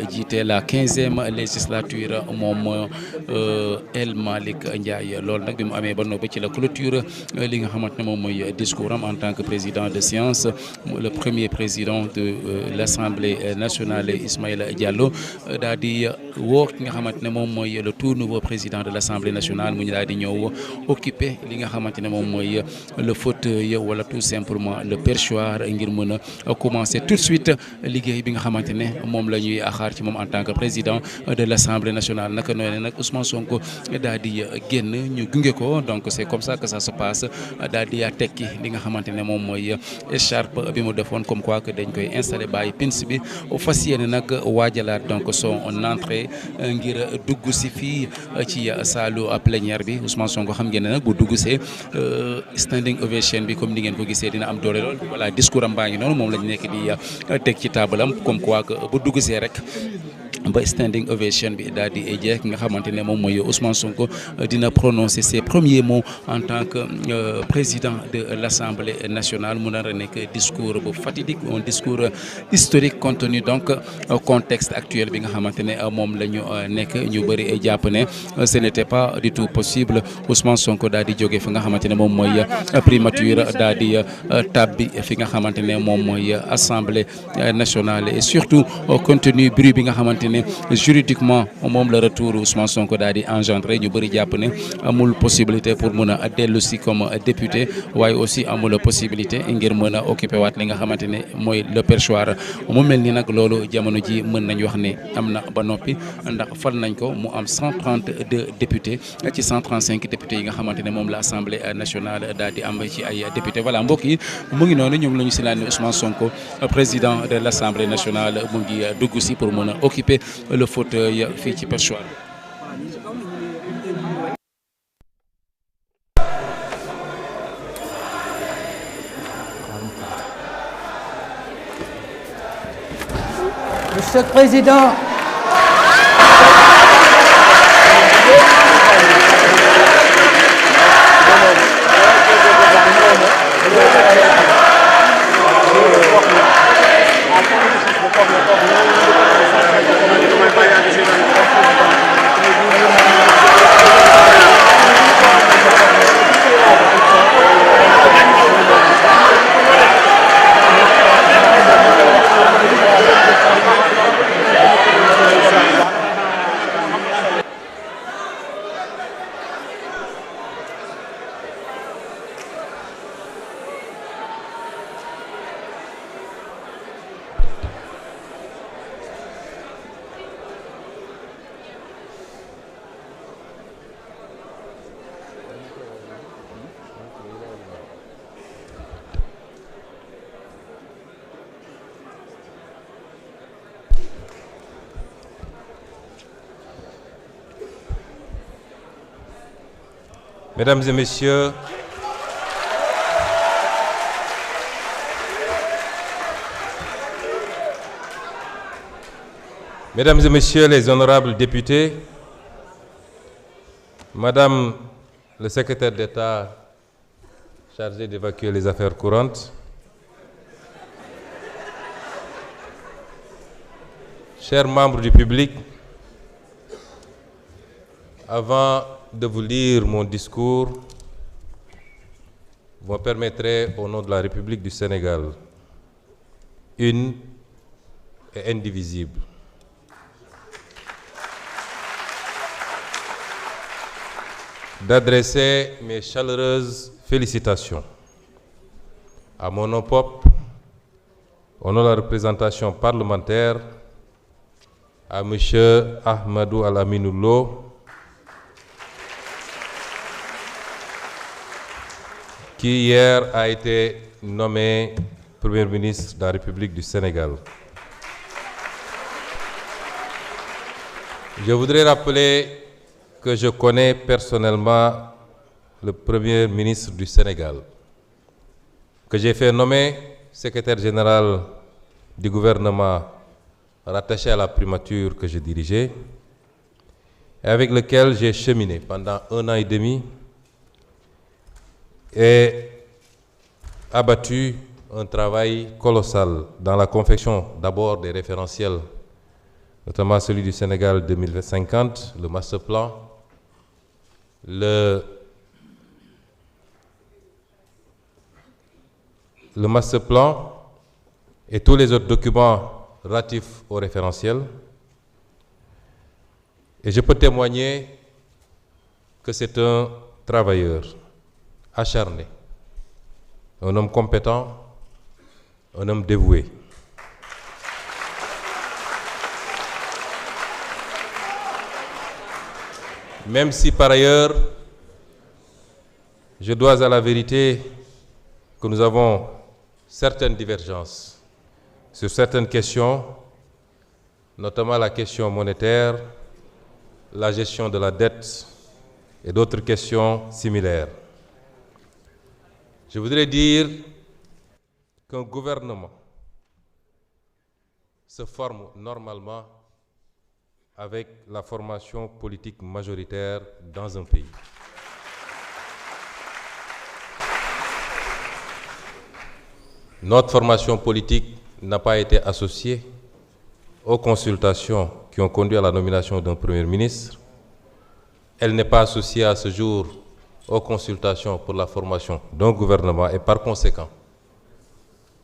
jiite la 15e législature moom El Malick Ndiaye loolu nag bi mu amee ba noppi ci la clôture li nga xamante ne moom mooy discours am en tant que président de séance le premier président de l'Assemblée nationale Ismaïla Diallo daal di woo ki nga xamante ne moom mooy le tout nouveau président de l'Assemblée nationale mu ñu daal di ñëw occuper li nga xamante ne moom mooy le fauteuil wala tout simplement le perchoir ngir mën a commencer tout de suite liggéey bi nga xamante ne moom la ñuy xaar ci moom en tant que président de l'Assemblée nationale naka noonu nag Ousmane Sonko daal di génn ñu gunge ko donc c'est comme ça que ça se passe daal di tekki li nga xamante ne moom mooy écharpe bi mu defoon comme quoi que dañ koy installer bàyyi pince bi fas yéene nag waajalaat donc son entrée ngir dugg si fii ci saalu plénière bi Ousmane Sonko xam ngeen ne nag bu dugg see standing ovation bi comme ni ngeen ko gisee dina am doole lool voilà discours am baa ngi noonu moom lañ nekk di teg ci table am comme quoi que bu dugg see rek ba standing ovation bi daal di jeex nga xamante ne moom mooy Ousmane Sonko dina prononcer ses premiers mots en tant que président de l'Assemblée nationale mu nar a nekk discours bu fatidique un discours historique compte tenu donc contexte actuel bi nga xamante ne moom la ñu nekk ñu bëri jàpp ne ce n'était pas du tout possible Ousmane Sonko daal di jóge fi nga xamante ne moom mooy primature daal di tabbi fi nga xamante ne moom mooy Assemblée nationale et surtout compte tenu bruit bi nga xamante ne juridiquement moom la retour Ousmane Sonko daal di engendré ñu bëri jàpp ne amul possibilité pour mën a dellu si comme député waaye aussi amul possibilité ngir mën a occuper waat li nga xamante ne mooy le perchoir mu mel ni nag loolu jamono ji mën nañ wax ne am na ba noppi ndax fal nañ ko mu am 132 députés ci 135 députés yi nga xamante ne moom la Assemblée nationale daal di am ci ay députés voilà mbokk yi mu ngi noonu ñu ngi la ñu si laan ne Ousmane Sonko président de l'Assemblée nationale mu ngi dugg si pour mën a occuper le fauteuil fii ci perchoir. Monsieur le Président, Mesdames et messieurs, Mesdames et messieurs les honorables députés, Madame le secrétaire d'État chargé d'évacuer les affaires courantes, chers membres du public, avant de vous lire mon discours, vous me permettrez, au nom de la République du Sénégal, une et indivisible, d'adresser mes chaleureuses félicitations à mon nom propre, au nom de la représentation parlementaire, à M. Ahmadou Al-Aminou Lo, qui hier a été nommé Premier ministre de la République du Sénégal. Je voudrais rappeler que je connais personnellement le Premier ministre du Sénégal, que j'ai fait nommer secrétaire général du gouvernement rattaché à la primature que je dirigeais, et avec lequel j'ai cheminé pendant 1 an et demi et abattu un travail colossal dans la confection d'abord des référentiels notamment celui du Sénégal 2050, le master plan, le master plan et tous les autres documents relatifs au référentiel. Et je peux témoigner que c'est un travailleur acharné, un homme compétent, un homme dévoué. Même si par ailleurs, je dois à la vérité que nous avons certaines divergences sur certaines questions, notamment la question monétaire, la gestion de la dette et d'autres questions similaires. Je voudrais dire qu'un gouvernement se forme normalement avec la formation politique majoritaire dans un pays. Notre formation politique n'a pas été associée aux consultations qui ont conduit à la nomination d'un Premier ministre. Elle n'est pas associée à ce jour aux consultations pour la formation d'un gouvernement et par conséquent,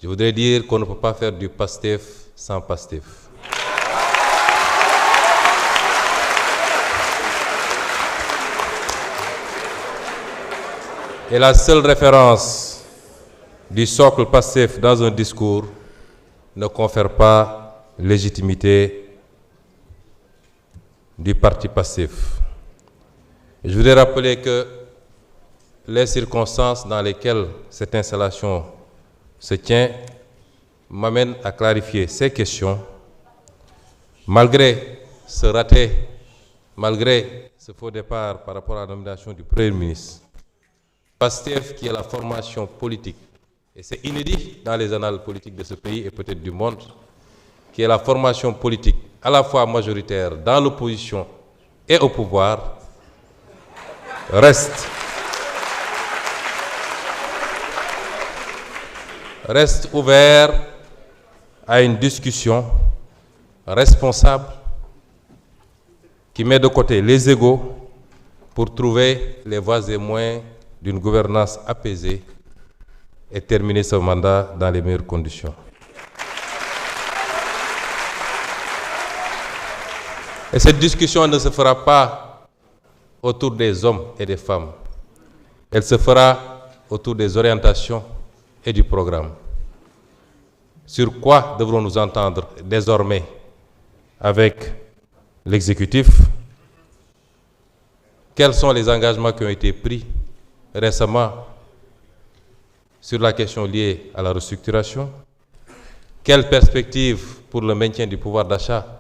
je voudrais dire qu'on ne peut pas faire du PASTEF sans PASTEF. Et la seule référence du socle PASTEF dans un discours ne confère pas légitimité du parti PASTEF. Je voudrais rappeler que les circonstances dans lesquelles cette installation se tient m'amènent à clarifier ces questions. Malgré ce raté, malgré ce faux départ par rapport à la nomination du Premier ministre, PASTEF, qui est la formation politique, et c'est inédit dans les annales politiques de ce pays et peut-être du monde, qui est la formation politique à la fois majoritaire dans l'opposition et au pouvoir, reste ouvert à une discussion responsable qui met de côté les égos pour trouver les voies et moyens d'une gouvernance apaisée et terminer ce mandat dans les meilleures conditions. Et cette discussion ne se fera pas autour des hommes et des femmes. Elle se fera autour des orientations et du programme. Sur quoi devrons-nous entendre désormais avec l'exécutif? Quels sont les engagements qui ont été pris récemment sur la question liée à la restructuration? Quelles perspectives pour le maintien du pouvoir d'achat